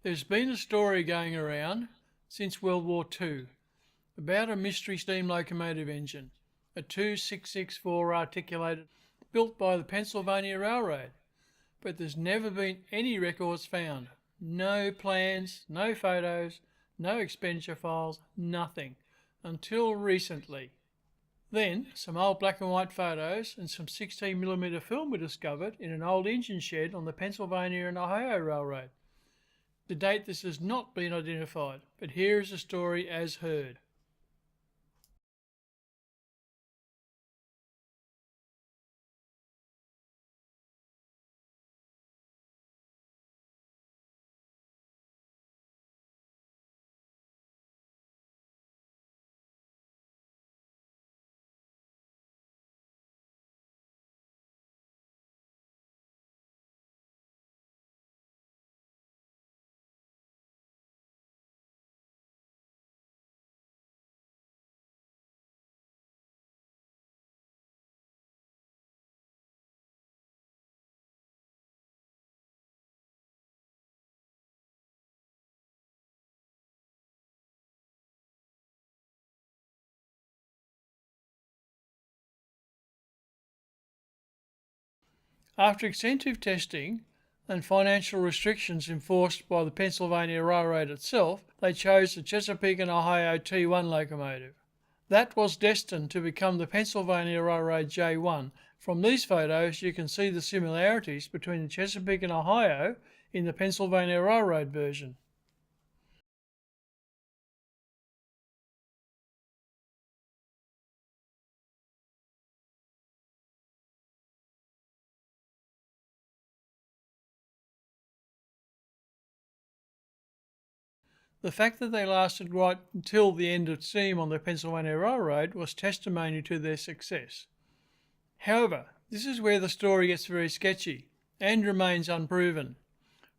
There's been a story going around since World War II about a mystery steam locomotive engine, a 2664 articulated, built by the Pennsylvania Railroad, but there's never been any records found. No plans, no photos, no expenditure files, nothing, until recently. Then some old black and white photos and some 16mm film were discovered in an old engine shed on the Pennsylvania and Ohio Railroad. To date, this has not been identified, but here is the story as heard. After extensive testing and financial restrictions enforced by the Pennsylvania Railroad itself, they chose the Chesapeake and Ohio T1 locomotive. That was destined to become the Pennsylvania Railroad J1. From these photos you can see the similarities between the Chesapeake and Ohio in the Pennsylvania Railroad version. The fact that they lasted right until the end of steam on the Pennsylvania Railroad was testimony to their success. However, this is where the story gets very sketchy and remains unproven.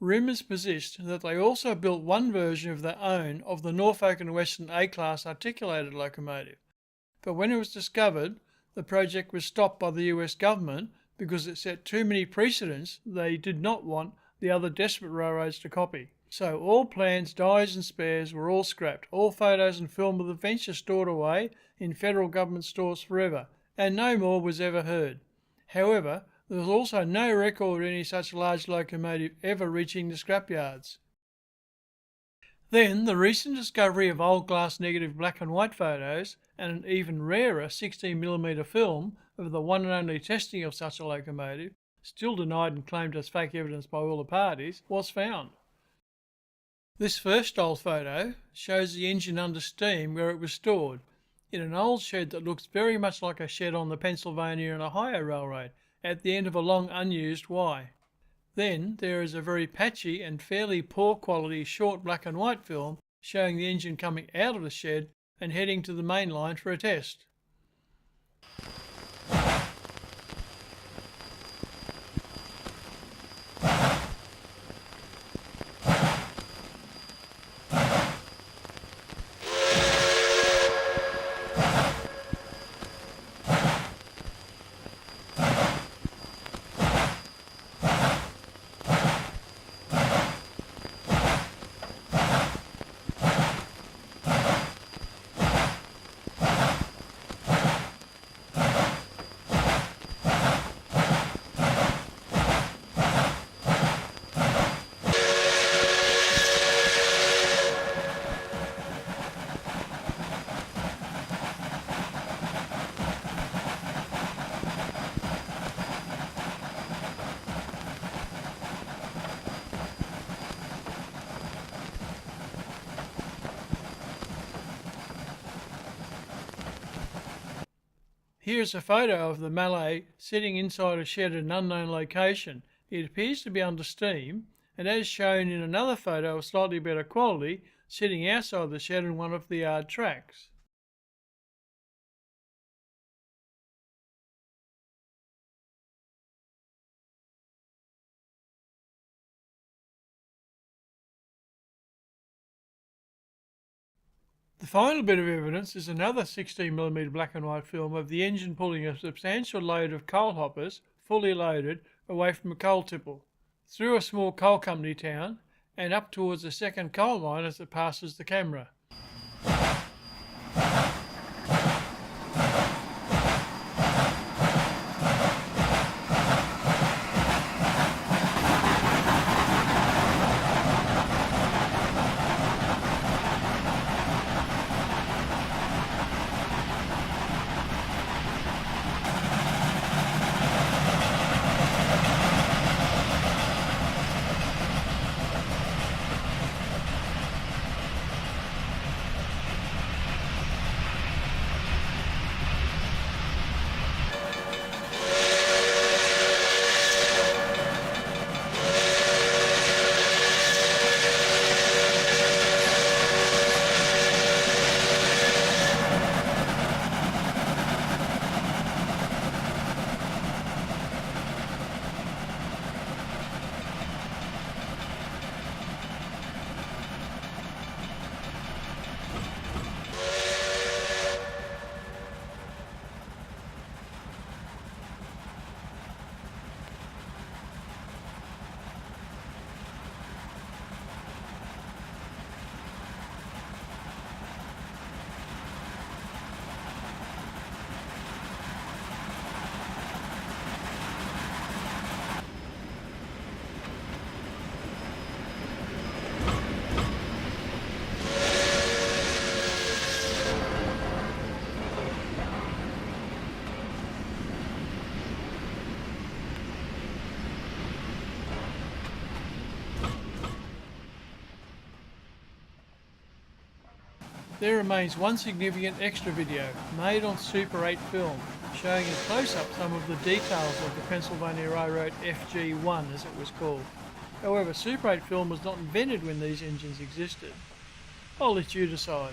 Rumours persist that they also built one version of their own of the Norfolk Western A Class articulated locomotive, but when it was discovered, the project was stopped by the US government because it set too many precedents they did not want the other desperate railroads to copy. So all plans, dies and spares were all scrapped, all photos and film of the venture stored away in federal government stores forever, and no more was ever heard. However, there was also no record of any such large locomotive ever reaching the scrapyards. Then the recent discovery of old glass negative black and white photos and an even rarer 16mm film of the one and only testing of such a locomotive, still denied and claimed as fake evidence by all the parties, was found. This first old photo shows the engine under steam where it was stored, in an old shed that looks very much like a shed on the Pennsylvania and Ohio Railroad, at the end of a long unused Y. Then there is a very patchy and fairly poor quality short black and white film showing the engine coming out of the shed and heading to the main line for a test. Here's a photo of the Malay sitting inside a shed at an unknown location. It appears to be under steam, and as shown in another photo of slightly better quality, sitting outside the shed in one of the yard tracks. The final bit of evidence is another 16mm black and white film of the engine pulling a substantial load of coal hoppers, fully loaded, away from a coal tipple, through a small coal company town, and up towards the second coal mine as it passes the camera. There remains one significant extra video made on Super 8 film showing in close-up some of the details of the Pennsylvania Railroad FG-1 as it was called. However, Super 8 film was not invented when these engines existed. I'll let you decide.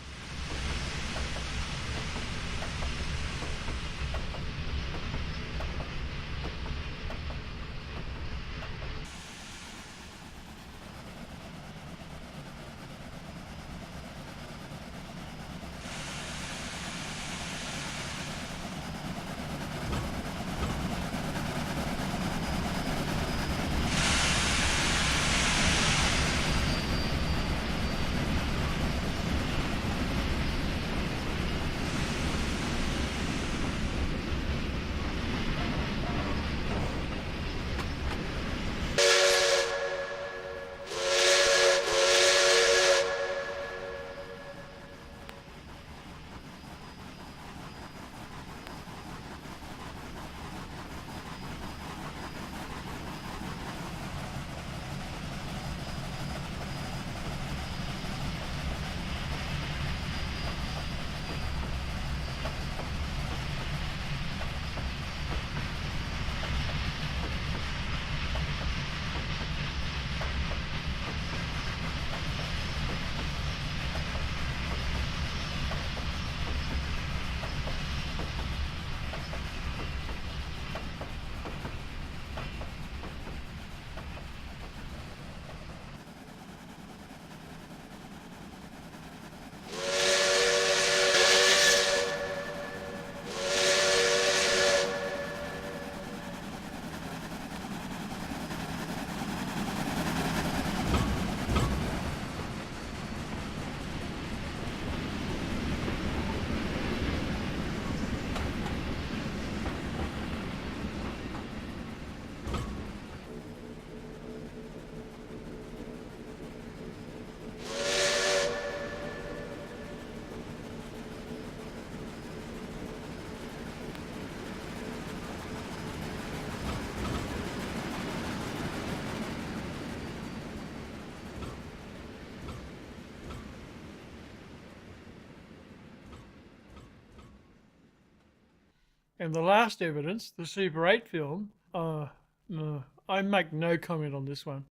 And the last evidence, the Super 8 film, I make no comment on this one.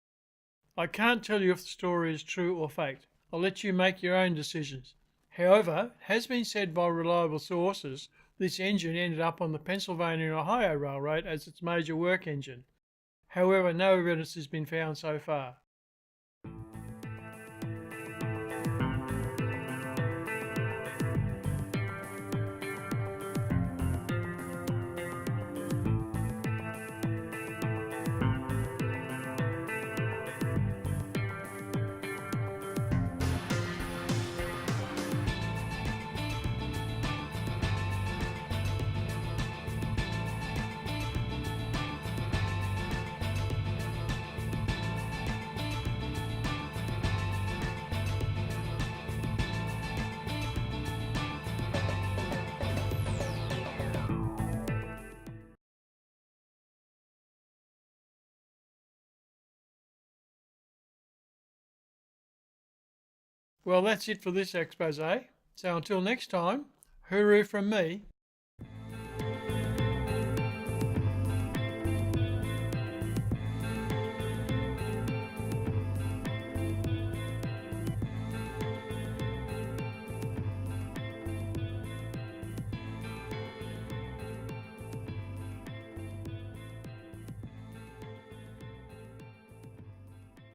I can't tell you if the story is true or faked. I'll let you make your own decisions. However, it has been said by reliable sources this engine ended up on the Pennsylvania and Ohio Railroad as its major work engine. However, no evidence has been found so far. Well, that's it for this expose. So until next time, hooroo from me.